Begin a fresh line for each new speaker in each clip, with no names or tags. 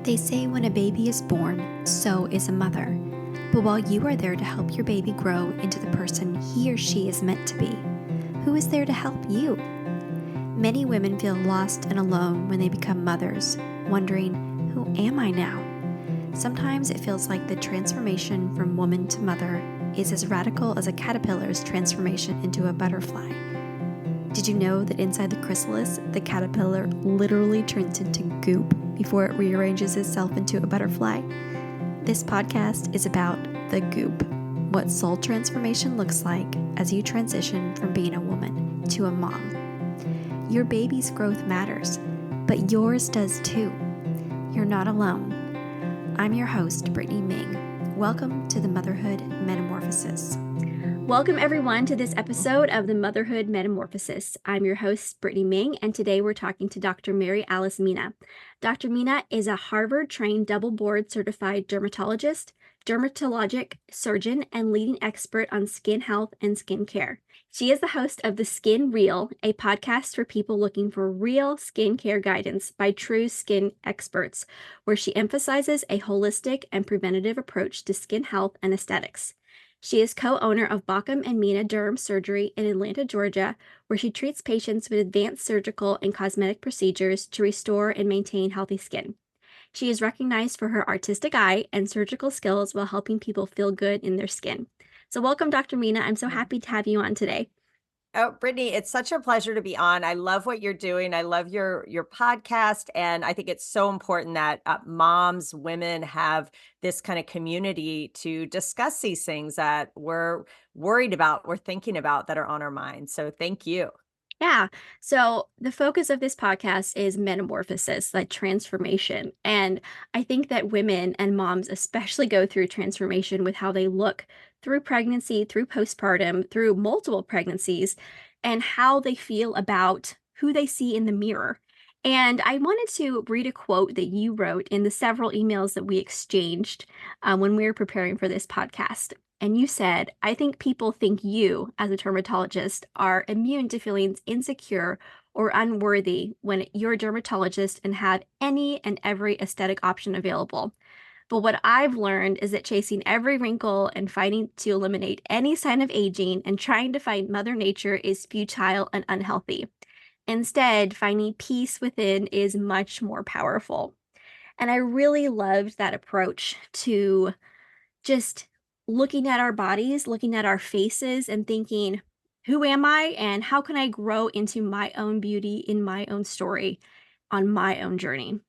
They say when a baby is born, so is a mother. But while you are there to help your baby grow into the person he or she is meant to be, who is there to help you? Many women feel lost and alone when they become mothers, wondering, who am I now? Sometimes it feels like the transformation from woman to mother is as radical as a caterpillar's transformation into a butterfly. Did you know that inside the chrysalis, the caterpillar literally turns into goop before it rearranges itself into a butterfly? This podcast is about the goop, what soul transformation looks like as you transition from being a woman to a mom. Your baby's growth matters, but yours does too. You're not alone. I'm your host, Brittany Ming. Welcome to the Motherhood Metamorphosis.
Welcome everyone to this episode of the Motherhood Metamorphosis. I'm your host, Brittany Ming, and today we're talking to Dr. Mary Alice Mina. Dr. Mina is a Harvard-trained double board certified dermatologist, dermatologic surgeon, and leading expert on skin health and skin care. She is the host of The Skin Real, a podcast for people looking for real skincare guidance by true skin experts, where she emphasizes a holistic and preventative approach to skin health and aesthetics. She is co-owner of Baucom Mina Derm Surgery in Atlanta, Georgia, where she treats patients with advanced surgical and cosmetic procedures to restore and maintain healthy skin. She is recognized for her artistic eye and surgical skills while helping people feel good in their skin. So welcome, Dr. Mina. I'm so happy to have you on today.
Oh, Brittany, it's such a pleasure to be on. I love what you're doing. I love your podcast, and I think it's so important that moms, women have this kind of community to discuss these things that we're worried about, we're thinking about, that are on our minds. So thank you.
Yeah. So the focus of this podcast is metamorphosis, like transformation. And I think that women and moms especially go through transformation with how they look through pregnancy, through postpartum, through multiple pregnancies, and how they feel about who they see in the mirror. And I wanted to read a quote that you wrote in the several emails that we exchanged when we were preparing for this podcast. And you said, I think people think you, as a dermatologist, are immune to feelings insecure or unworthy when you're a dermatologist and have any and every aesthetic option available. But what I've learned is that chasing every wrinkle and fighting to eliminate any sign of aging and trying to fight Mother Nature is futile and unhealthy. Instead, finding peace within is much more powerful. And I really loved that approach to just looking at our bodies, looking at our faces, and thinking, who am I and how can I grow into my own beauty in my own story on my own journey?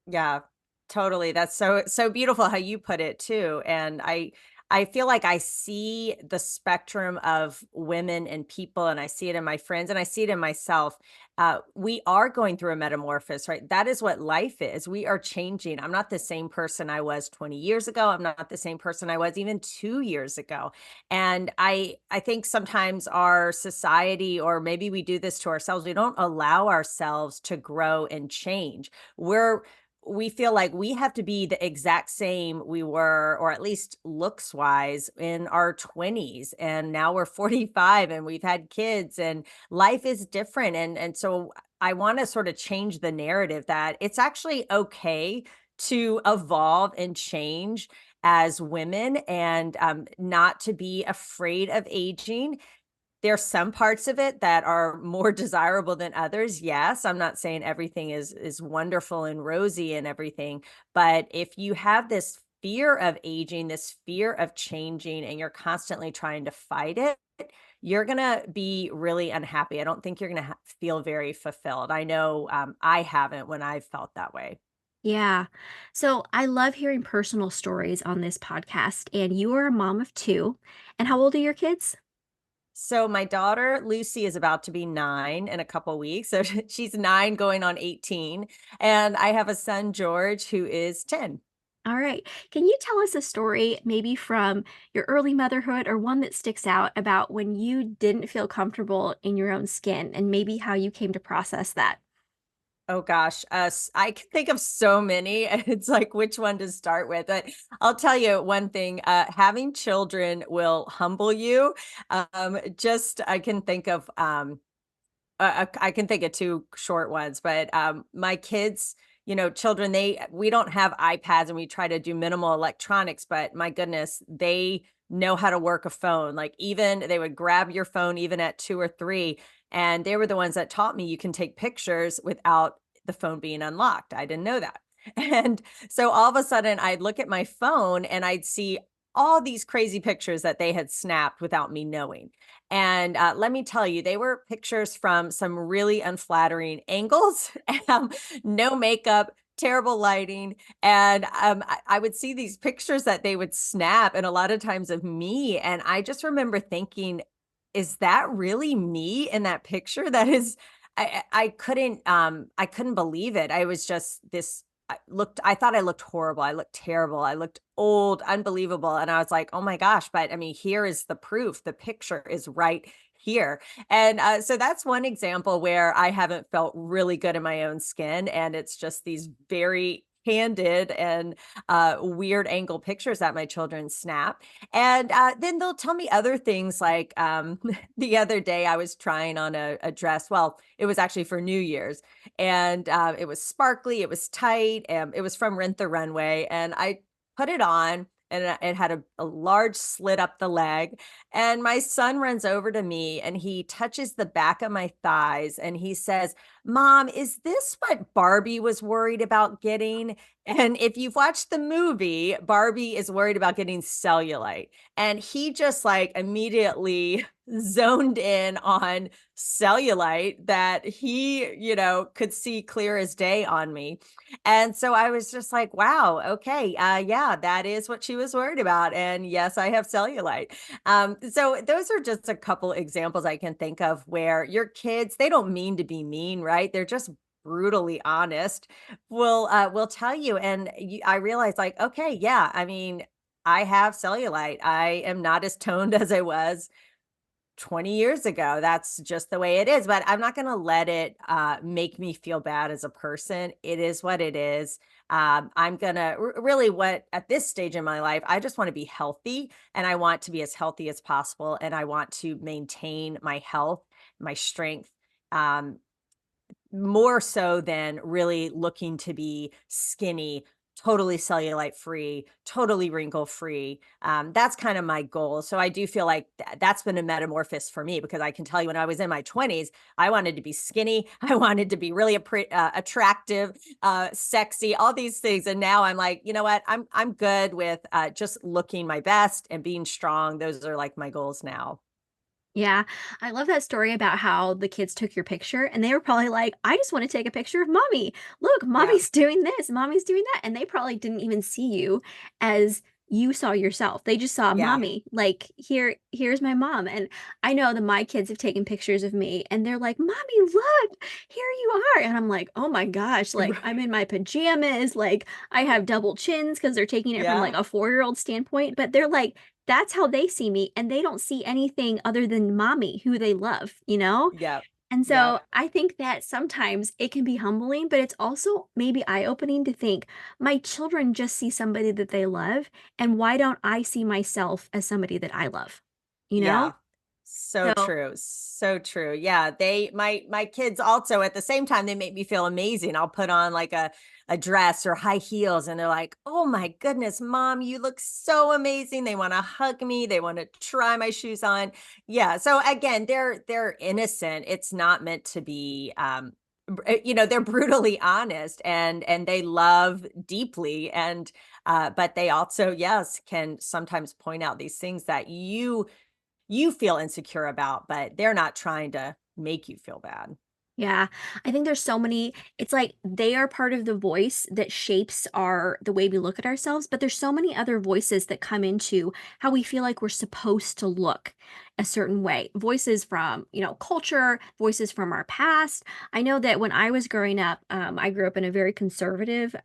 Yeah, totally. That's so beautiful how you put it too. And I feel like I see the spectrum of women and people, and I see it in my friends, and I see it in myself. We are going through a metamorphosis, right? That is what life is. We are changing. I'm not the same person I was 20 years ago. I'm not the same person I was even 2 years ago. And I think sometimes our society, or maybe we do this to ourselves, we don't allow ourselves to grow and change. We feel like we have to be the exact same we were, or at least looks wise, in our 20s. And now we're 45 and we've had kids and life is different. And so I want to sort of change the narrative that it's actually okay to evolve and change as women, and not to be afraid of aging. There's some parts of it that are more desirable than others. Yes, I'm not saying everything is wonderful and rosy and everything, but if you have this fear of aging, this fear of changing, and you're constantly trying to fight it, you're gonna be really unhappy. I don't think you're gonna feel very fulfilled. I know I haven't when I've felt that way.
Yeah. So I love hearing personal stories on this podcast. And you are a mom of two. And how old are your kids?
So my daughter Lucy is about to be 9 in a couple weeks. So she's 9 going on 18. And I have a son, George, who is 10.
All right. Can you tell us a story, maybe from your early motherhood or one that sticks out about when you didn't feel comfortable in your own skin and maybe how you came to process that?
Oh gosh, I can think of so many. And it's like which one to start with. But I'll tell you one thing: having children will humble you. Just I can think of I can think of two short ones, but my kids children, we don't have iPads and we try to do minimal electronics, but my goodness, they know how to work a phone. Like, even they would grab your phone even at 2 or 3. And they were the ones that taught me you can take pictures without the phone being unlocked. I didn't know that. And so all of a sudden I'd look at my phone and I'd see all these crazy pictures that they had snapped without me knowing. And let me tell you, they were pictures from some really unflattering angles, no makeup, terrible lighting. And I would see these pictures that they would snap, and a lot of times of me. And I just remember thinking, is that really me in that picture? That is, I couldn't believe it. I was just this. I thought I looked horrible. I looked terrible. I looked old, unbelievable. And I was like, oh my gosh, but I mean, here is the proof. The picture is right here. And so that's one example where I haven't felt really good in my own skin. And it's just these very candid and weird angle pictures that my children snap. And then they'll tell me other things like the other day I was trying on a dress. Well, it was actually for New Year's, and it was sparkly, it was tight, and it was from Rent the Runway, and I put it on, and it had a large slit up the leg. And my son runs over to me and he touches the back of my thighs and he says, Mom, is this what Barbie was worried about getting? And if you've watched the movie, Barbie is worried about getting cellulite. And he just like immediately zoned in on cellulite that he, could see clear as day on me. And so I was just like, wow, okay, yeah, that is what she was worried about. And yes, I have cellulite. So those are just a couple examples I can think of where your kids, they don't mean to be mean, right? They're just brutally honest. Will tell you. And I realized, like, okay, yeah, I mean, I have cellulite. I am not as toned as I was 20 years ago. That's just the way it is. But I'm not going to let it make me feel bad as a person. It is what it is. I'm going to really, what at this stage in my life, I just want to be healthy, and I want to be as healthy as possible. And I want to maintain my health, my strength. More so than really looking to be skinny, totally cellulite free, totally wrinkle free. That's kind of my goal. So I do feel like that's been a metamorphosis for me, because I can tell you when I was in my 20s, I wanted to be skinny. I wanted to be really attractive, sexy, all these things. And now I'm like, you know what? I'm good with just looking my best and being strong. Those are like my goals now.
Yeah, I love that story about how the kids took your picture and they were probably like, I just want to take a picture of mommy. Look,
Yeah.
mommy's doing this, mommy's doing that. And they probably didn't even see you as you saw yourself. They just saw
Yeah.
mommy, like, here's my mom. And I know that my kids have taken pictures of me and they're like, Mommy, look, here you are. And I'm like, oh my gosh, like I'm in my pajamas, like I have double chins because they're taking it from like
Yeah.
a 4-year-old standpoint, but they're like, that's how they see me, and they don't see anything other than mommy, who they love, you know?
Yeah.
And
Yeah.
so I think that sometimes it can be humbling, but it's also maybe eye-opening to think, my children just see somebody that they love, and why don't I see myself as somebody that I love? You know?
Yeah. So
So
true. So true. Yeah. My kids also at the same time, they make me feel amazing. I'll put on like a dress or high heels and they're like, oh my goodness, Mom, you look so amazing. They want to hug me. They want to try my shoes on. Yeah. So again, they're innocent. It's not meant to be they're brutally honest, and they love deeply. And but they also, yes, can sometimes point out these things that you feel insecure about, but they're not trying to make you feel bad.
yeah, I think there's so many, it's like they are part of the voice that shapes the way we look at ourselves, but there's so many other voices that come into how we feel like we're supposed to look a certain way. Voices from, culture, voices from our past. I know that when I was growing up, I grew up in a very conservative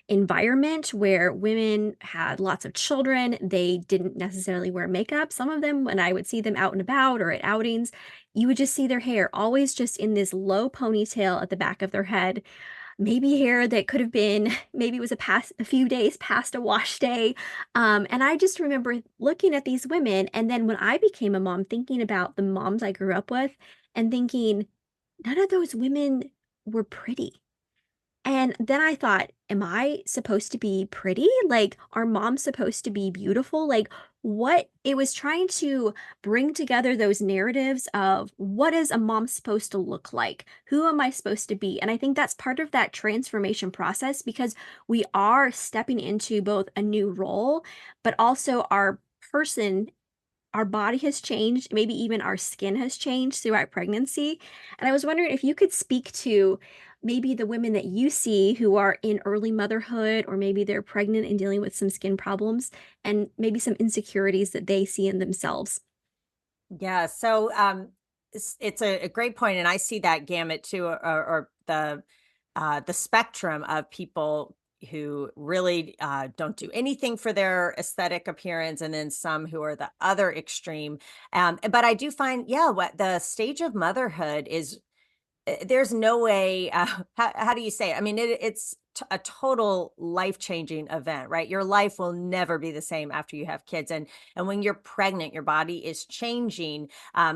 environment where women had lots of children. They didn't necessarily wear makeup. Some of them, when I would see them out and about or at outings, you would just see their hair always just in this low ponytail at the back of their head. Maybe hair that could have been, maybe it was a few days past a wash day. And I just remember looking at these women. And then when I became a mom, thinking about the moms I grew up with and thinking, none of those women were pretty. And then I thought, am I supposed to be pretty? Like, are moms supposed to be beautiful? Like, what it was trying to bring together those narratives of what is a mom supposed to look like? Who am I supposed to be? And I think that's part of that transformation process because we are stepping into both a new role, but also person our body has changed, maybe even our skin has changed throughout pregnancy. And I was wondering if you could speak to maybe the women that you see who are in early motherhood, or maybe they're pregnant and dealing with some skin problems, and maybe some insecurities that they see in themselves.
Yeah. So it's a great point, and I see that gamut too, or the spectrum of people who really don't do anything for their aesthetic appearance, and then some who are the other extreme. But I do find, yeah, what the stage of motherhood is, there's no way, how do you say it? I mean, it's a total life-changing event, right? Your life will never be the same after you have kids, and when you're pregnant, your body is changing.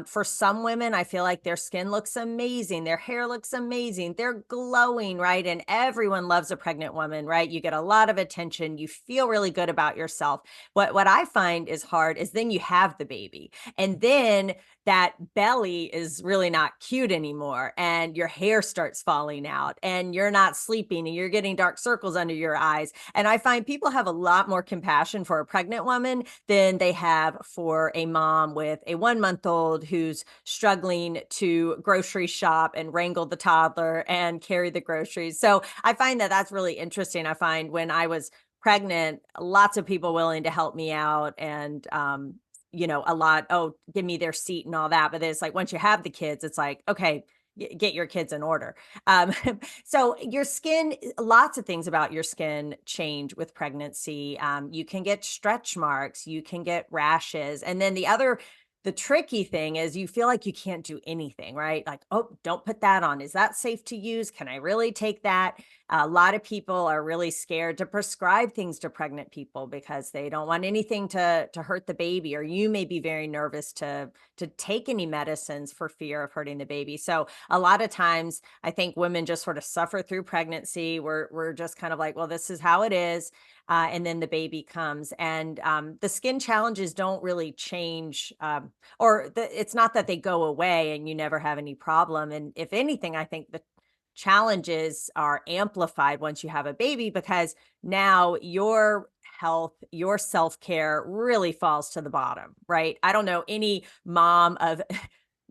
For some women, I feel like their skin looks amazing, their hair looks amazing, they're glowing, right? And everyone loves a pregnant woman, right? You get a lot of attention, you feel really good about yourself. What I find is hard is then you have the baby, and then that belly is really not cute anymore, and your hair starts falling out, and you're not sleeping, and you're getting dark circles under your eyes. And I find people have a lot more compassion for a pregnant woman than they have for a mom with a 1 month old who's struggling to grocery shop and wrangle the toddler and carry the groceries. So I find that that's really interesting. I find when I was pregnant, lots of people willing to help me out, and a lot, oh, give me their seat and all that. But it's like once you have the kids, it's like, okay, get your kids in order. Um, so your skin, lots of things about your skin change with pregnancy. You can get stretch marks, you can get rashes. And then the tricky thing is you feel like you can't do anything, right? Like, oh, don't put that on. Is that safe to use? Can I really take that? A lot of people are really scared to prescribe things to pregnant people because they don't want anything to hurt the baby, or you may be very nervous to take any medicines for fear of hurting the baby. So a lot of times I think women just sort of suffer through pregnancy. We're just kind of like, well, this is how it is. And then the baby comes, and the skin challenges don't really change, it's not that they go away and you never have any problem. And if anything, I think the challenges are amplified once you have a baby, because now your health, your self-care really falls to the bottom, right? I don't know any mom of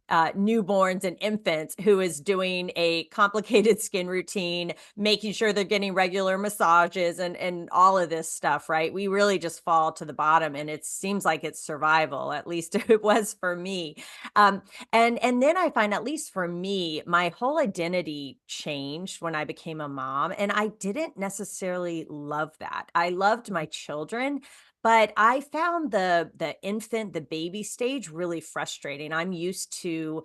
newborns and infants who is doing a complicated skin routine, making sure they're getting regular massages and all of this stuff, right? We really just fall to the bottom, and it seems like it's survival. At least it was for me. Um, and then I find, at least for me, my whole identity changed when I became a mom, and I didn't necessarily love that. I loved my children, but I found the infant, the baby stage really frustrating. I'm used to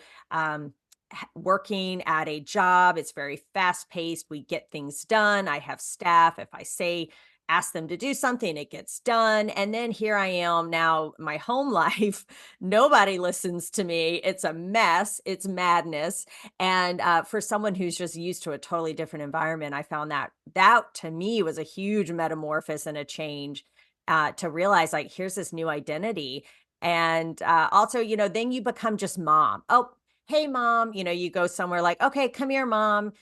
working at a job. It's very fast paced. We get things done. I have staff. If I say, ask them to do something, it gets done. And then here I am now, my home life. Nobody listens to me. It's a mess. It's madness. And for someone who's just used to a totally different environment, I found that to me was a huge metamorphosis and a change, to realize, like, here's this new identity. And also, then you become just mom. Oh, hey, mom. You go somewhere, like, okay, come here, mom.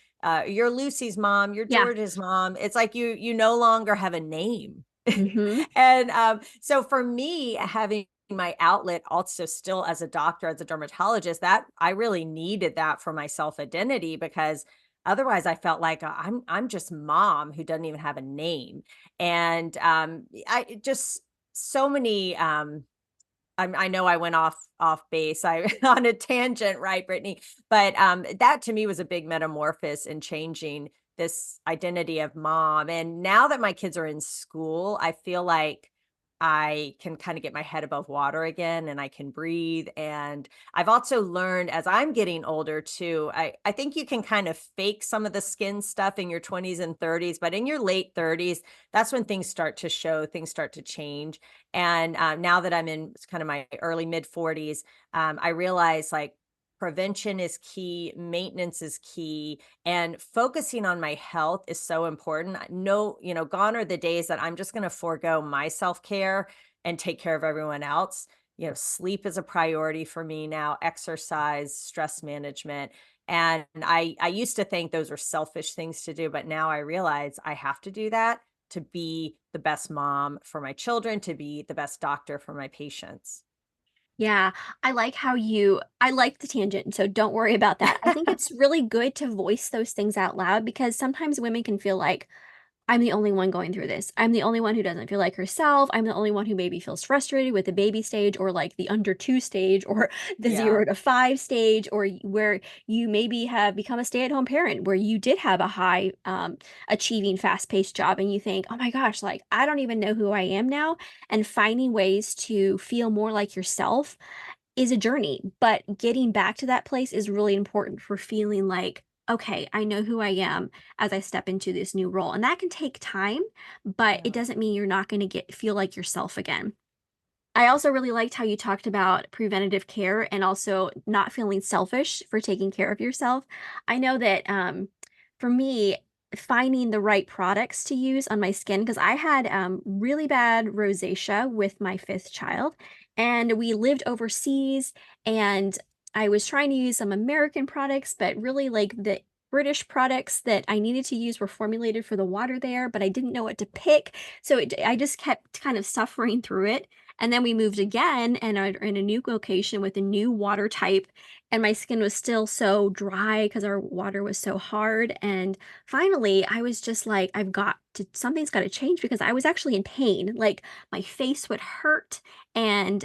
You're Lucy's mom. You're
Yeah.
George's mom. It's like you no longer have a name.
Hmm.
And so for me, having my outlet also still as a doctor, as a dermatologist, that I really needed that for my self identity, because otherwise I felt like I'm just mom who doesn't even have a name. And I just, so many, I know I went off base. I on a tangent, right, Brittany? But that to me was a big metamorphosis in changing this identity of mom. And now that my kids are in school, I feel like I can kind of get my head above water again, and I can breathe. And I've also learned, as I'm getting older too, I think you can kind of fake some of the skin stuff in your 20s and 30s, but in your late 30s, that's when things start to show, things start to change. And now that I'm in kind of my early mid 40s, I realize, like, prevention is key, maintenance is key, and focusing on my health is so important. No, gone are the days that I'm just going to forego my self-care and take care of everyone else. Sleep is a priority for me now, exercise, stress management. And I used to think those were selfish things to do, but now I realize I have to do that to be the best mom for my children, to be the best doctor for my patients.
Yeah, I like the tangent, so don't worry about that. I think it's really good to voice those things out loud because sometimes women can feel like, I'm the only one going through this. I'm the only one who doesn't feel like herself. I'm the only one who maybe feels frustrated with the baby stage or like the under 2 stage or the
Yeah.
0 to 5 stage or where you maybe have become a stay-at-home parent where you did have a high achieving fast-paced job and you think, "Oh my gosh, like I don't even know who I am now." And finding ways to feel more like yourself is a journey, but getting back to that place is really important for feeling like, okay, I know who I am as I step into this new role. And that can take time, but it
Yeah.
doesn't mean you're not going to get feel like yourself again. I also really liked how you talked about preventative care and also not feeling selfish for taking care of yourself. I know that for me, finding the right products to use on my skin, because I had really bad rosacea with my fifth child, and we lived overseas, and I was trying to use some American products, but really like the British products that I needed to use were formulated for the water there, but I didn't know what to pick. So I just kept kind of suffering through it and then we moved again and are in a new location with a new water type. And my skin was still so dry because our water was so hard. And finally, I was just like, something's got to change because I was actually in pain. Like my face would hurt. And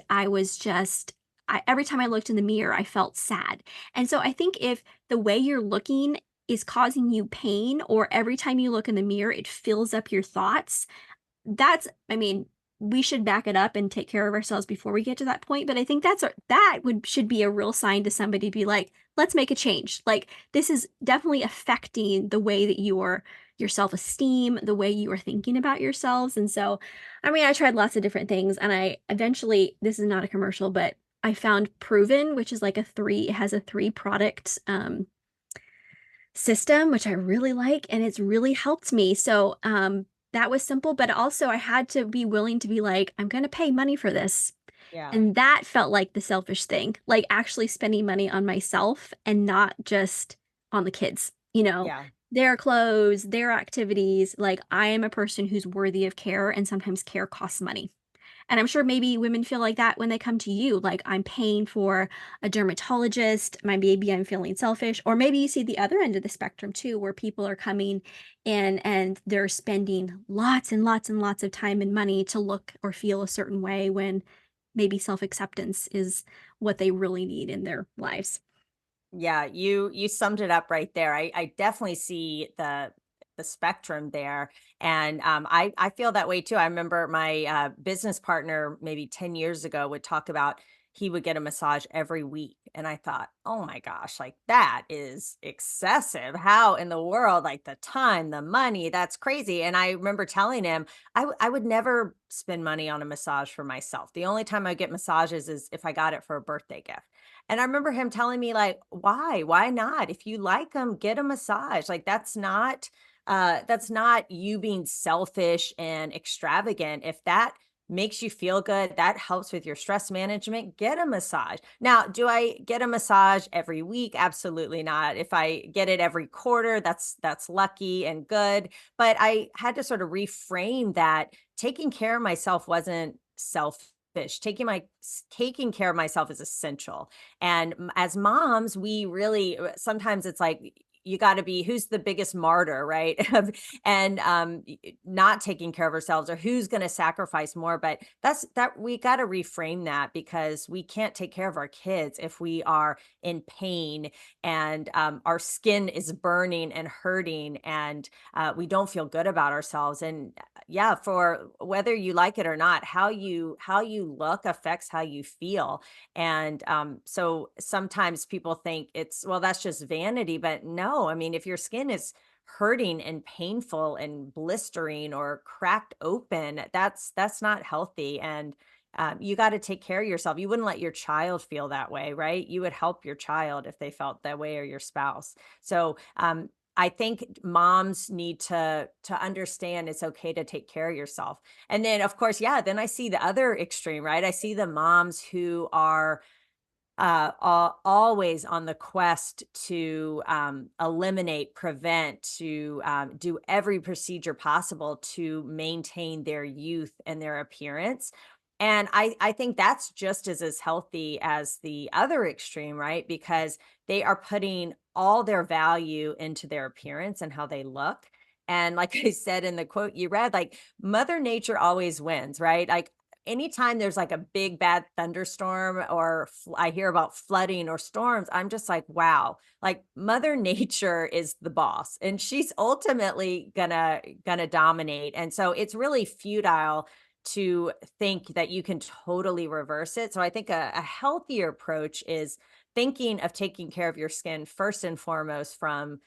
every time I looked in the mirror, I felt sad. And so I think if the way you're looking is causing you pain, or every time you look in the mirror, it fills up your thoughts, I mean, we should back it up and take care of ourselves before we get to that point, but I think that would should be a real sign to somebody to be like, "Let's make a change." Like, this is definitely affecting the way that your self-esteem, the way you are thinking about yourselves, and so, I mean, I tried lots of different things, and I eventually this is not a commercial, but I found Proven, which is like it has a 3 product, system, which I really like, and it's really helped me. So, that was simple, but also I had to be willing to be like, I'm gonna pay money for this.
Yeah.
And that felt like the selfish thing, like actually spending money on myself and not just on the kids,
Yeah.
their clothes, their activities. Like I am a person who's worthy of care, and sometimes care costs money. And I'm sure maybe women feel like that when they come to you, like I'm paying for a dermatologist, maybe I'm feeling selfish, or maybe you see the other end of the spectrum too, where people are coming in and they're spending lots and lots and lots of time and money to look or feel a certain way when maybe self-acceptance is what they really need in their lives.
Yeah, you summed it up right there. I definitely see the spectrum there, and I feel that way too. I remember my business partner maybe 10 years ago would talk about he would get a massage every week, and I thought, oh my gosh, like that is excessive. How in the world? Like the time, the money, that's crazy. And I remember telling him I would never spend money on a massage for myself. The only time I get massages is if I got it for a birthday gift. And I remember him telling me like, "Why? Why not? If you like them, get a massage." Like that's not you being selfish and extravagant. If that makes you feel good, that helps with your stress management, get a massage. Now, do I get a massage every week? Absolutely not. If I get it every quarter, that's lucky and good. But I had to sort of reframe that taking care of myself wasn't selfish. Taking care of myself is essential. And as moms, we really sometimes it's like you got to be who's the biggest martyr, right? And not taking care of ourselves, or who's going to sacrifice more. But that we got to reframe that, because we can't take care of our kids if we are in pain and our skin is burning and hurting, and we don't feel good about ourselves. And yeah, for whether you like it or not, how you look affects how you feel. And so sometimes people think it's, well, that's just vanity, but no, I mean, if your skin is hurting and painful and blistering or cracked open, that's not healthy. And you got to take care of yourself. You wouldn't let your child feel that way, right? You would help your child if they felt that way, or your spouse. So, I think moms need to understand it's okay to take care of yourself. And then, of course, yeah, then I see the other extreme, right? I see the moms who are always on the quest to eliminate, prevent, to do every procedure possible to maintain their youth and their appearance. And I think that's just as healthy as the other extreme, right? Because they are putting all their value into their appearance and how they look. And like I said in the quote you read, like Mother Nature always wins, right? Like anytime there's like a big bad thunderstorm, or I hear about flooding or storms, I'm just like, wow, like Mother Nature is the boss, and she's ultimately gonna dominate. And so it's really futile to think that you can totally reverse it. So I think a healthier approach is thinking of taking care of your skin first and foremost from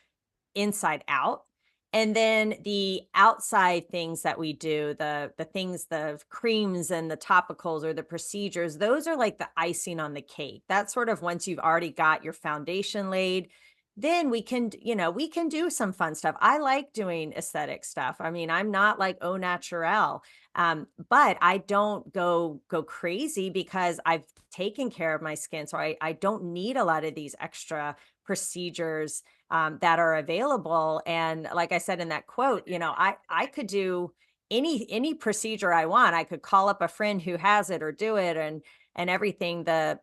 inside out. And then the outside things that we do, the things, the creams and the topicals or the procedures, those are like the icing on the cake. That's sort of once you've already got your foundation laid, then we can, we can do some fun stuff. I like doing aesthetic stuff. I mean, I'm not like au naturel, but I don't go crazy because I've taken care of my skin. So I don't need a lot of these extra procedures that are available. And like I said in that quote, I could do any procedure I want. I could call up a friend who has it or do it, and everything. But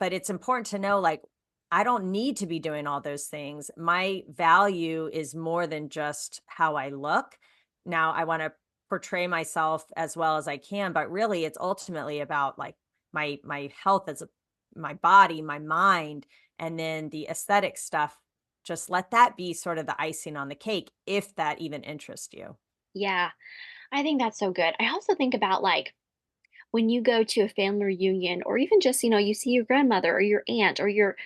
it's important to know, like, I don't need to be doing all those things. My value is more than just how I look. Now I want to portray myself as well as I can, but really it's ultimately about like my health as my body, my mind, and then the aesthetic stuff. Just let that be sort of the icing on the cake, if that even interests you.
Yeah, I think that's so good. I also think about like when you go to a family reunion, or even just, you see your grandmother or your aunt or your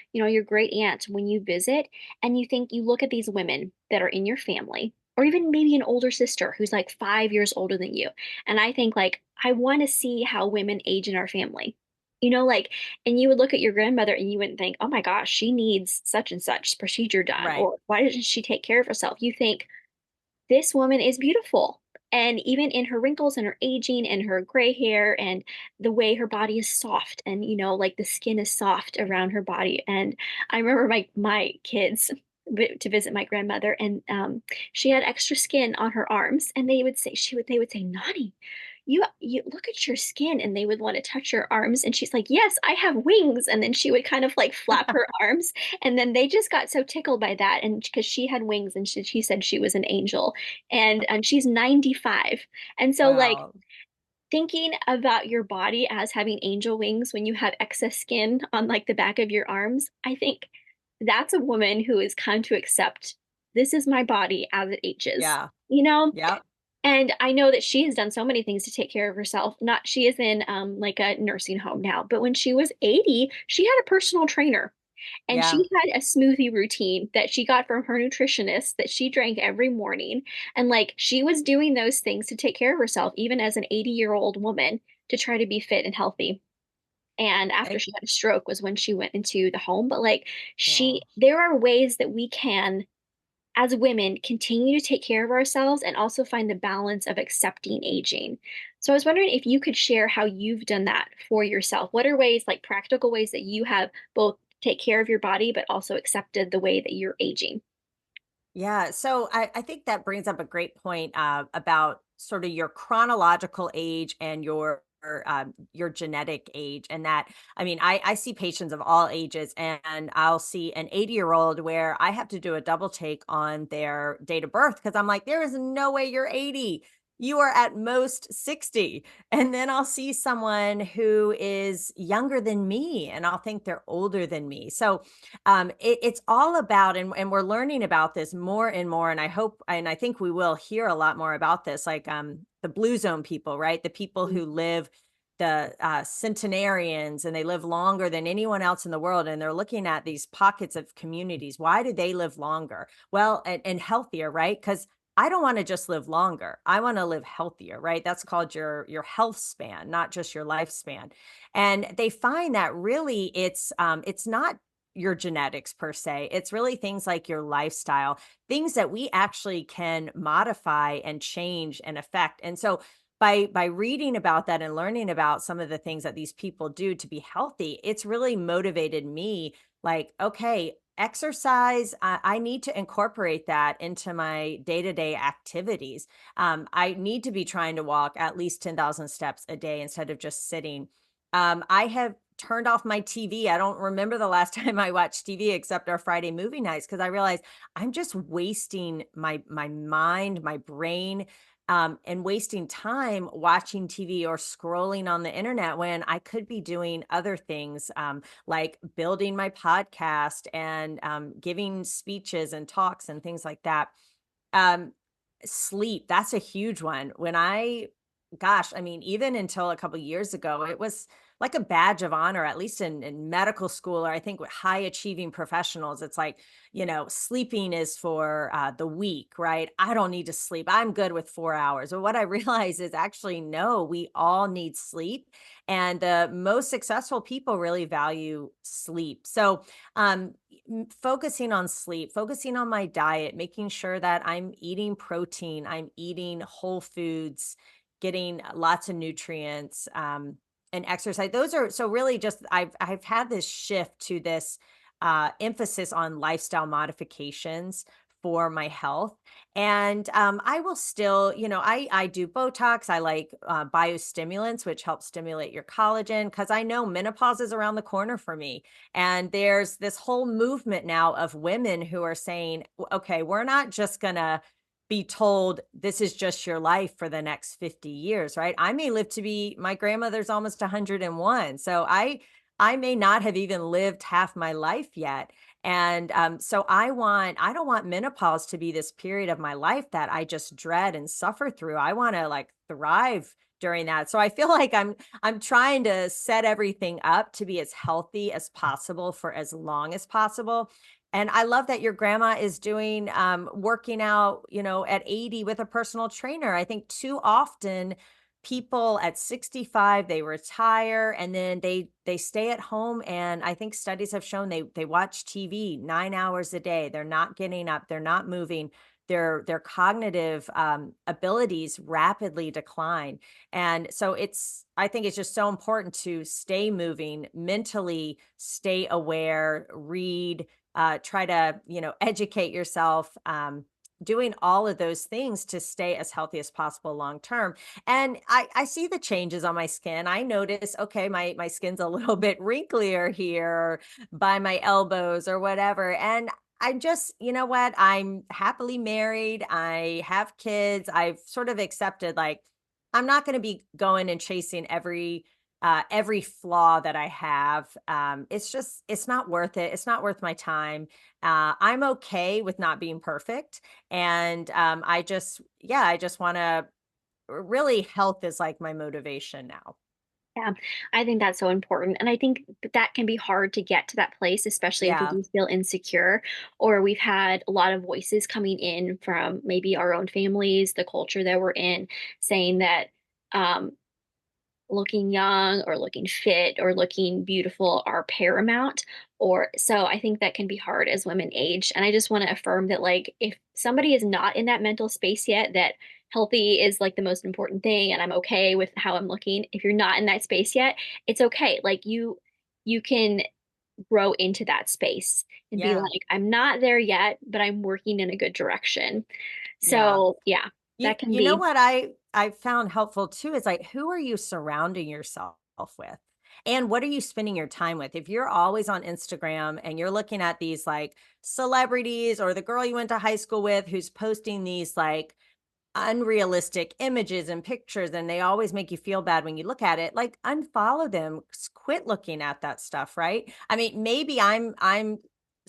great aunt when you visit, and you look at these women that are in your family, or even maybe an older sister who's like 5 years older than you. And I think like, I want to see how women age in our family. Like, and you would look at your grandmother and you wouldn't think, oh my gosh, she needs such and such procedure done,
Right.
or why doesn't she take care of herself? You think, this woman is beautiful. And even in her wrinkles and her aging and her gray hair and the way her body is soft, and like the skin is soft around her body. And I remember my kids to visit my grandmother, and she had extra skin on her arms, and they would say, Nani, you look at your skin, and they would want to touch her arms, and she's like, yes, I have wings. And then she would kind of like flap her arms, and then they just got so tickled by that, and because she had wings, and she said she was an angel. And she's 95. And so like,
Wow.
thinking about your body as having angel wings when you have excess skin on like the back of your arms, I think that's a woman who has come to accept, this is my body as it ages,
Yeah.
you know?
Yep.
And I know that she has done so many things to take care of herself. Not She is in like a nursing home now, but when she was 80, she had a personal trainer, and
Yeah.
she had a smoothie routine that she got from her nutritionist that she drank every morning. And like, she was doing those things to take care of herself, even as an 80-year-old woman, to try to be fit and healthy. And after
And,
she had a stroke was when she went into the home. But like,
oh.
there are ways that we can, as women, continue to take care of ourselves and also find the balance of accepting aging. So I was wondering if you could share how you've done that for yourself. What are ways, like practical ways, that you have both take care of your body but also accepted the way that you're aging?
Yeah. So I think that brings up a great point about sort of your chronological age and your genetic age. And that, I mean, I see patients of all ages, and I'll see an 80-year-old where I have to do a double take on their date of birth, because I'm like, there is no way you're 80. You are at most 60. And then I'll see someone who is younger than me, and I'll think they're older than me. So it's all about, and we're learning about this more and more, and I hope, and I think we will hear a lot more about this, like the blue zone people, right? The people
Mm.
who live, the centenarians, and they live longer than anyone else in the world, and they're looking at these pockets of communities. Why do they live longer? Well, and healthier, right? Because I don't want to just live longer. I want to live healthier, right? That's called your health span, not just your lifespan. And they find that really it's not your genetics per se. It's really things like your lifestyle, things that we actually can modify and change and affect. And so by reading about that and learning about some of the things that these people do to be healthy, it's really motivated me like, okay, exercise, I need to incorporate that into my day-to-day activities. I need to be trying to walk at least 10,000 steps a day instead of just sitting. I have turned off my TV. I don't remember the last time I watched TV except our Friday movie nights because I realized I'm just wasting my mind, my brain, and wasting time watching TV or scrolling on the internet when I could be doing other things, like building my podcast and giving speeches and talks and things like that. Um, Sleep, that's a huge one. Gosh, I mean, even until a couple years ago, it was like a badge of honor, at least in medical school, or I think with high achieving professionals. It's like, sleeping is for the weak, right? I don't need to sleep. I'm good with 4 hours. But what I realize is actually, no, we all need sleep. And the most successful people really value sleep. So, focusing on sleep, focusing on my diet, making sure that I'm eating protein, I'm eating whole foods, getting lots of nutrients, and exercise. Those are so really just I've had this shift to this emphasis on lifestyle modifications for my health. And I will still, I do Botox. I like biostimulants, which help stimulate your collagen because I know menopause is around the corner for me. And there's this whole movement now of women who are saying, okay, we're not just going to be told this is just your life for the next 50 years, right? I may live to be my grandmother's almost 101. So I may not have even lived half my life yet. And so I don't want menopause to be this period of my life that I just dread and suffer through. I want to like thrive during that. So I feel like I'm trying to set everything up to be as healthy as possible for as long as possible. And I love that your grandma is doing working out, at 80 with a personal trainer. I think too often people at 65 they retire and then they stay at home, and I think studies have shown they watch TV 9 hours a day. They're not getting up, they're not moving. Their cognitive abilities rapidly decline. And so I think it's just so important to stay moving mentally, stay aware, read, try to, educate yourself, doing all of those things to stay as healthy as possible long term. And I see the changes on my skin. I notice, okay, my skin's a little bit wrinklier here by my elbows or whatever. And I'm just, you know what? I'm happily married. I have kids. I've sort of accepted like I'm not going to be going and chasing every flaw that I have. It's not worth it. It's not worth my time. I'm okay with not being perfect. And I just want to really health is like my motivation now.
Yeah, I think that's so important. And I think that can be hard to get to that place, especially if we
Yeah.
do feel insecure or we've had a lot of voices coming in from maybe our own families, the culture that we're in, saying that um, looking young or looking fit or looking beautiful are paramount. Or so I think that can be hard as women age. And I just want to affirm that, like, if somebody is not in that mental space yet, that healthy is like the most important thing and I'm okay with how I'm looking. If you're not in that space yet, it's okay. Like you can grow into that space and be
Yeah.
like, I'm not there yet, but I'm working in a good direction.
Yeah.
So yeah,
You
that can
you know
be.
what I found helpful too is like who are you surrounding yourself with? And what are you spending your time with? If you're always on Instagram and you're looking at these like celebrities or the girl you went to high school with who's posting these like unrealistic images and pictures and they always make you feel bad when you look at it, like unfollow them, quit looking at that stuff, right? I mean, maybe I'm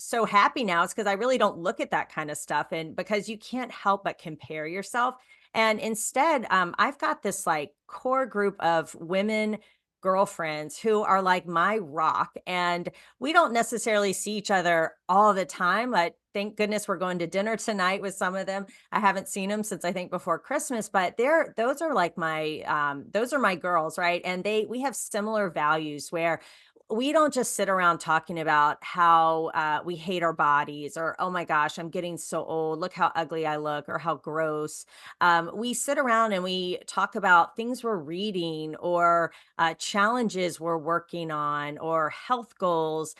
so happy now it's because I really don't look at that kind of stuff, and because you can't help but compare yourself. And instead, I've got this like core group of women, girlfriends who are like my rock. And we don't necessarily see each other all the time. But thank goodness we're going to dinner tonight with some of them. I haven't seen them since I think before Christmas, but those are like those are my girls, right? And we have similar values where we don't just sit around talking about how we hate our bodies or, oh my gosh, I'm getting so old. Look how ugly I look or how gross. We sit around and we talk about things we're reading or challenges we're working on or health goals.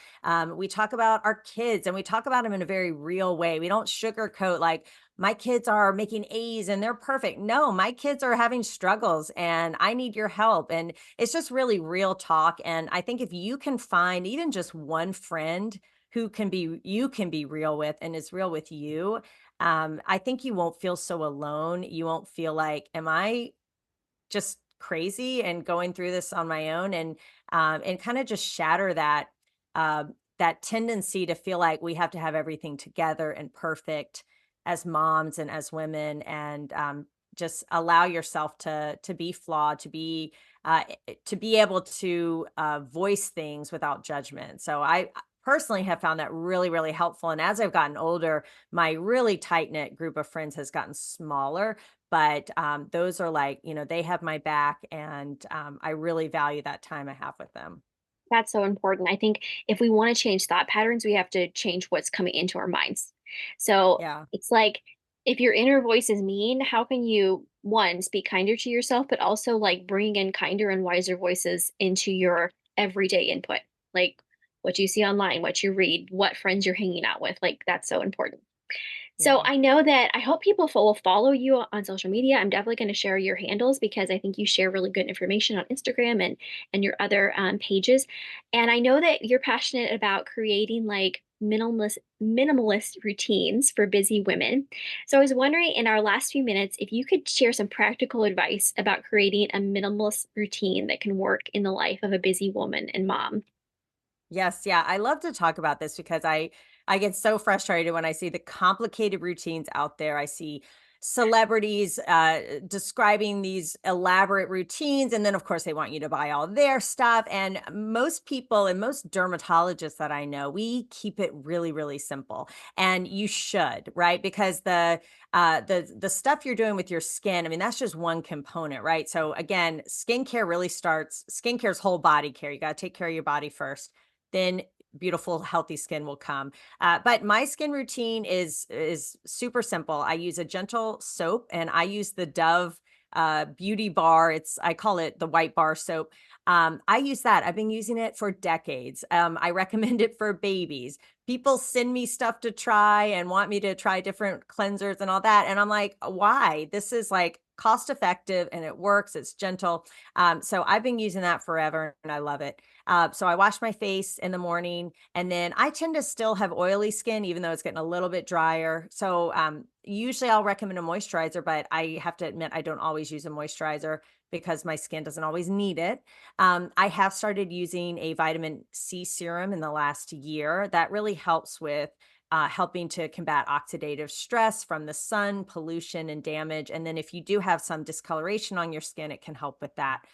We talk about our kids and we talk about them in a very real way. We don't sugarcoat like, my kids are making A's and they're perfect. No, my kids are having struggles and I need your help. And it's just really real talk. And I think if you can find even just one friend who you can be real with and is real with you, I think you won't feel so alone. You won't feel like, am I just crazy and going through this on my own? And kind of just shatter uh, that tendency to feel like we have to have everything together and perfect as moms and as women, and just allow yourself to be flawed, to be able to voice things without judgment. So I personally have found that really, really helpful. And as I've gotten older, my really tight knit group of friends has gotten smaller, but those are like, they have my back, and I really value that time I have with them.
That's so important. I think if we want to change thought patterns, we have to change what's coming into our minds. So
Yeah.
it's like if your inner voice is mean, how can you, one, speak kinder to yourself, but also like bring in kinder and wiser voices into your everyday input? Like what you see online, what you read, what friends you're hanging out with. Like that's so important. So
Yeah.
I know that I hope people will follow you on social media. I'm definitely going to share your handles because I think you share really good information on Instagram and your other pages. And I know that you're passionate about creating like minimalist routines for busy women. So I was wondering in our last few minutes if you could share some practical advice about creating a minimalist routine that can work in the life of a busy woman and mom.
Yes, yeah. I love to talk about this because I get so frustrated when I see the complicated routines out there. I see celebrities describing these elaborate routines, and then of course they want you to buy all their stuff. And most people and most dermatologists that I know, we keep it really, really simple. And you should, right? Because the stuff you're doing with your skin, I mean, that's just one component, right? So again, skincare's whole body care. You got to take care of your body first, then beautiful healthy skin will come. But my skin routine is super simple. I use a gentle soap and I use the Dove beauty bar. I call it the white bar soap. I use that. I've been using it for decades. I recommend it for babies. People send me stuff to try and want me to try different cleansers and all that, and I'm like, why? This is like cost effective and it works. It's gentle. So I've been using that forever and I love it. So I wash my face in the morning, and then I tend to still have oily skin, even though it's getting a little bit drier. So usually I'll recommend a moisturizer, but I have to admit I don't always use a moisturizer because my skin doesn't always need it. I have started using a vitamin C serum in the last year that really helps with helping to combat oxidative stress from the sun, pollution, and damage. And then if you do have some discoloration on your skin, it can help with that.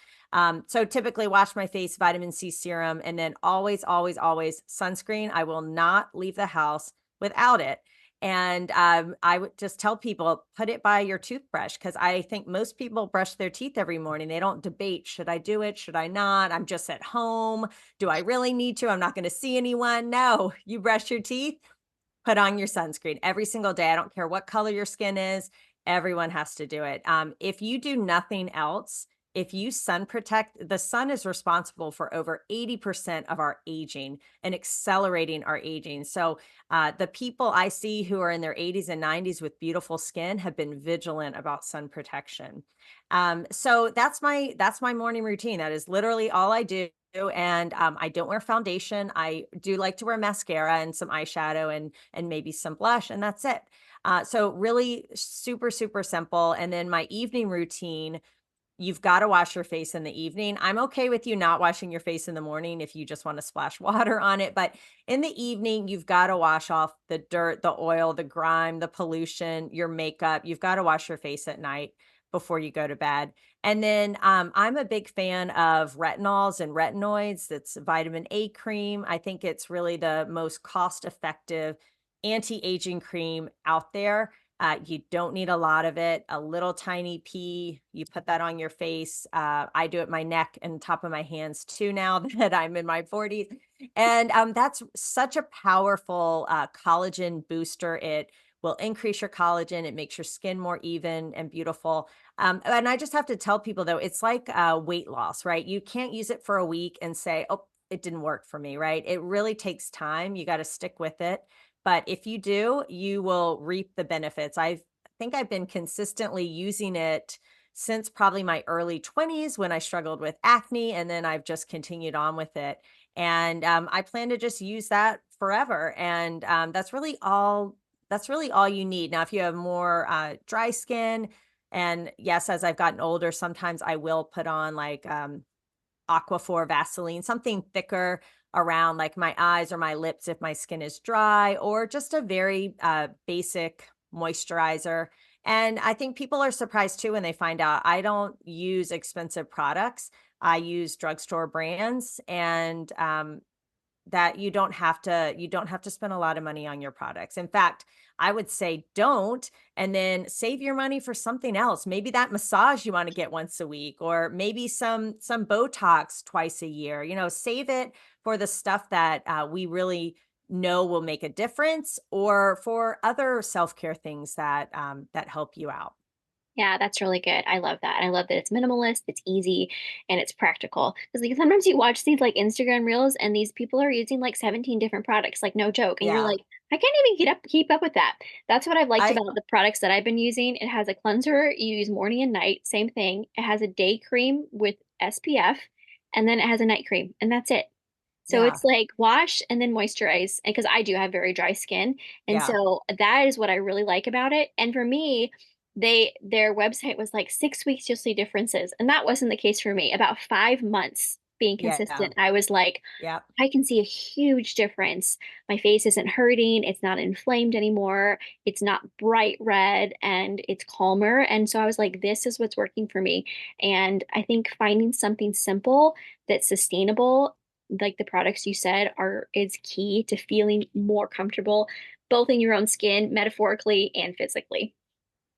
So typically wash my face, vitamin C serum, and then always, always, always sunscreen. I will not leave the house without it. And I would just tell people, put it by your toothbrush, because I think most people brush their teeth every morning. They don't debate, should I do it? Should I not? I'm just at home. Do I really need to? I'm not going to see anyone. No, you brush your teeth, put on your sunscreen every single day. I don't care what color your skin is. Everyone has to do it. If you do nothing else, if you sun protect, the sun is responsible for over 80% of our aging and accelerating our aging. So the people I see who are in their 80s and 90s with beautiful skin have been vigilant about sun protection. So that's my morning routine. That is literally all I do. And I don't wear foundation. I do like to wear mascara and some eyeshadow and maybe some blush, and that's it. So really super, super simple. And then my evening routine, you've got to wash your face in the evening. I'm okay with you not washing your face in the morning if you just want to splash water on it. But in the evening, you've got to wash off the dirt, the oil, the grime, the pollution, your makeup. You've got to wash your face at night. before you go to bed. And then I'm a big fan of retinols and retinoids. That's vitamin A cream. I think it's really the most cost effective anti-aging cream out there. You don't need a lot of it, a little tiny pea. You put that on your face. I do it my neck and top of my hands too now that I'm in my 40s. And that's such a powerful collagen booster. It will increase your collagen. It makes your skin more even and beautiful. And I just have to tell people though, it's like weight loss, right? You can't use it for a week and say, oh, it didn't work for me, right? It really takes time. You got to stick with it. But if you do, you will reap the benefits. I think I've been consistently using it since probably my early 20s when I struggled with acne, and then I've just continued on with it. And I plan to just use that forever. And that's really all. That's really all you need. Now, if you have more dry skin, and yes, as I've gotten older, sometimes I will put on like Aquaphor Vaseline, something thicker around like my eyes or my lips if my skin is dry, or just a very basic moisturizer. And I think people are surprised too when they find out I don't use expensive products. I use drugstore brands, and that you don't have to spend a lot of money on your products. In fact, I would say don't, and then save your money for something else. Maybe that massage you want to get once a week, or maybe some Botox twice a year. Save it for the stuff that we really know will make a difference, or for other self-care things that help you out.
Yeah, that's really good. I love that. I love that it's minimalist, it's easy, and it's practical. Because like sometimes you watch these like Instagram reels and these people are using like 17 different products, like no joke. And you're
Yeah.
like, I can't even keep up with that. That's what I've liked
I
about the products that I've been using. It has a cleanser you use morning and night, same thing. It has a day cream with SPF, and then it has a night cream, and that's it. So
yeah,
it's like wash and then moisturize. And because I do have very dry skin. And
yeah.
so that is what I really like about it. And for me, their website was like 6 weeks you'll see differences. And that wasn't the case for me. About 5 months being
Yeah.
consistent, I was like,
Yeah.
I can see a huge difference. My face isn't hurting, it's not inflamed anymore, it's not bright red, and it's calmer. And so I was like, this is what's working for me. And I think finding something simple that's sustainable, like the products you said, are is key to feeling more comfortable both in your own skin, metaphorically and physically.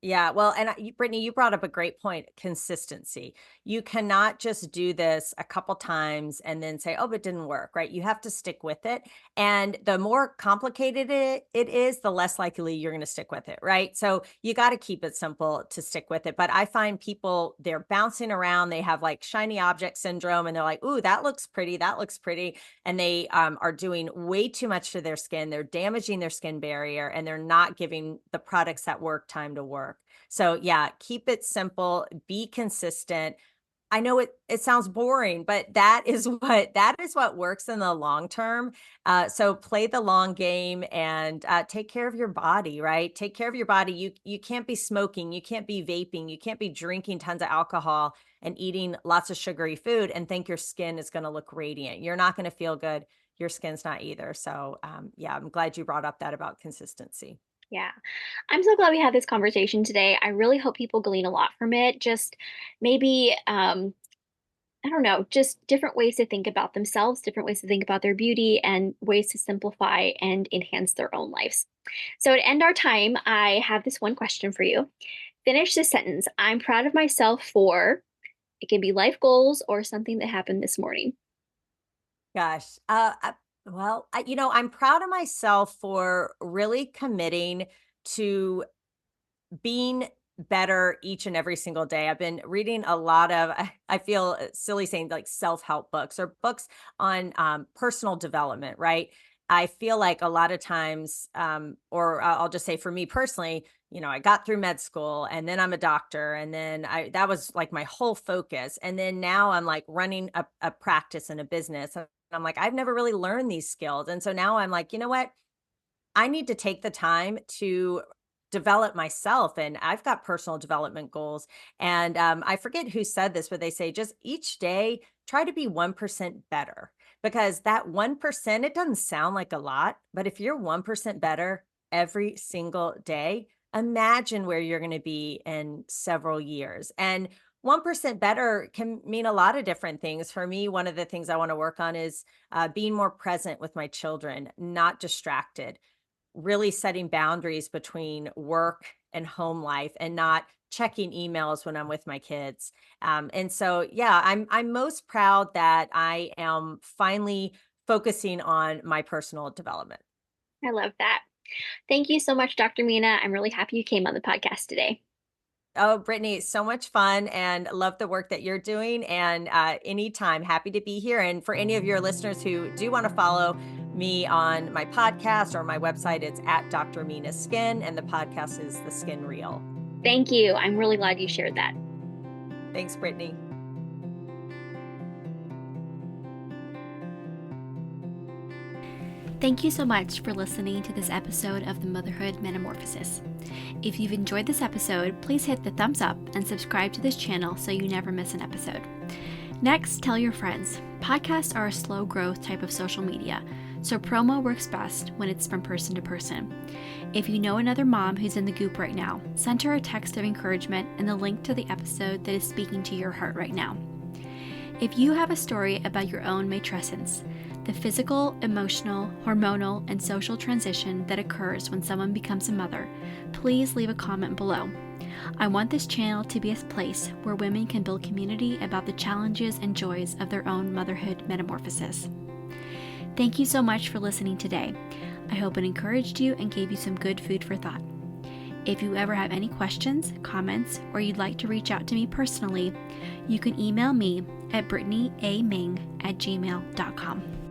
Yeah, well, and Brittany, you brought up a great point, consistency. You cannot just do this a couple times and then say, oh, it didn't work, right? You have to stick with it. And the more complicated it is, the less likely you're going to stick with it, right? So you got to keep it simple to stick with it. But I find people, they're bouncing around, they have like shiny object syndrome, and they're like, ooh, that looks pretty, that looks pretty. And they are doing way too much to their skin. They're damaging their skin barrier, and they're not giving the products that work time to work. So yeah, keep it simple, be consistent. I know it sounds boring, but that is what works in the long term. So play the long game, and take care of your body, right? Take care of your body. You can't be smoking, you can't be vaping, you can't be drinking tons of alcohol and eating lots of sugary food and think your skin is going to look radiant. You're not going to feel good. Your skin's not either. So yeah, I'm glad you brought up that about consistency.
Yeah. I'm so glad we had this conversation today. I really hope people glean a lot from it. Just maybe, I don't know, just different ways to think about themselves, different ways to think about their beauty, and ways to simplify and enhance their own lives. So, to end our time, I have this one question for you. Finish this sentence. I'm proud of myself for, it can be life goals or something that happened this morning.
Gosh, well, I'm proud of myself for really committing to being better each and every single day. I've been reading a lot of, I feel silly saying like self-help books, or books on personal development, right? I feel like a lot of times, or I'll just say for me personally, I got through med school, and then I'm a doctor, and then that was like my whole focus. And then now I'm like running a practice and a business. And I'm like, I've never really learned these skills. And so now I'm like, you know what? I need to take the time to develop myself, and I've got personal development goals. And I forget who said this, but they say just each day try to be 1% better, because that 1%, it doesn't sound like a lot, but if you're 1% better every single day, imagine where you're going to be in several years. And 1% better can mean a lot of different things. For me, one of the things I want to work on is being more present with my children, not distracted, really setting boundaries between work and home life and not checking emails when I'm with my kids. And so, yeah, I'm most proud that I am finally focusing on my personal development.
I love that. Thank you so much, Dr. Mina. I'm really happy you came on the podcast today.
Oh, Brittany, so much fun and love the work that you're doing. And anytime, happy to be here. And for any of your listeners who do want to follow me on my podcast or my website, it's at Dr. Mina Skin, and the podcast is The Skin Reel.
Thank you. I'm really glad you shared that.
Thanks, Brittany.
Thank you so much for listening to this episode of the Motherhood Metamorphosis. If you've enjoyed this episode, please hit the thumbs up and subscribe to this channel so you never miss an episode. Next, tell your friends. Podcasts are a slow growth type of social media, so promo works best when it's from person to person. If you know another mom who's in the goop right now, send her a text of encouragement and the link to the episode that is speaking to your heart right now. If you have a story about your own matrescence, the physical, emotional, hormonal, and social transition that occurs when someone becomes a mother, please leave a comment below. I want this channel to be a place where women can build community about the challenges and joys of their own motherhood metamorphosis. Thank you so much for listening today. I hope it encouraged you and gave you some good food for thought. If you ever have any questions, comments, or you'd like to reach out to me personally, you can email me at brittanyaming@gmail.com.